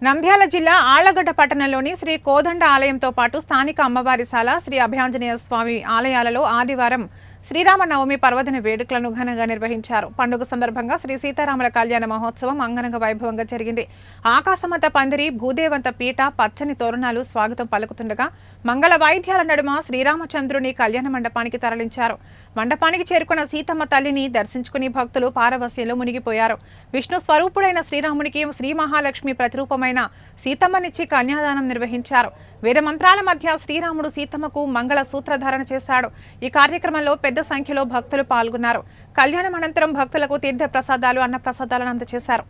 నంద్యాల జిల్లా ఆళ్లగడ్డ పట్టణంలోని శ్రీ కోదండ ఆలయంతో పాటు స్థానిక అమ్మవారిశాల శ్రీ అభయాంజనేయ స్వామి ఆలయాలలో ఆదివారం శ్రీరామనవమి పర్వదిన వేడుకలను ఘనంగా నిర్వహించారు. పండుగ సందర్భంగా శ్రీ సీతారాముల కళ్యాణ మహోత్సవం అంగరంగ వైభవంగా జరిగింది. ఆకాశమంత పందిరి, భూదేవంత పీట, పచ్చని తోరణాలు స్వాగతం పలుకుతుండగా మంగళ వాయిద్యాల నడుమ శ్రీరామచంద్రుని కళ్యాణ మండపానికి తరలించారు. మండపానికి చేరుకున్న సీతమ్మ తల్లిని దర్శించుకుని భక్తులు పారవస్యంలో మునిగిపోయారు. విష్ణు స్వరూపుడైన శ్రీరామునికి శ్రీ మహాలక్ష్మి ప్రతిరూపమైన సీతమ్మనిచ్చి కన్యాదానం నిర్వహించారు. వేద మంత్రాల మధ్య శ్రీరాముడు సీతమ్మకు మంగళ సూత్రధారణ చేశాడు. ఈ కార్యక్రమంలో పెద్ద సంఖ్యలో భక్తులు పాల్గొన్నారు. కళ్యాణం అనంతరం భక్తులకు తీర్థ ప్రసాదాలు, అన్న ప్రసాదాలను అందజేశారు.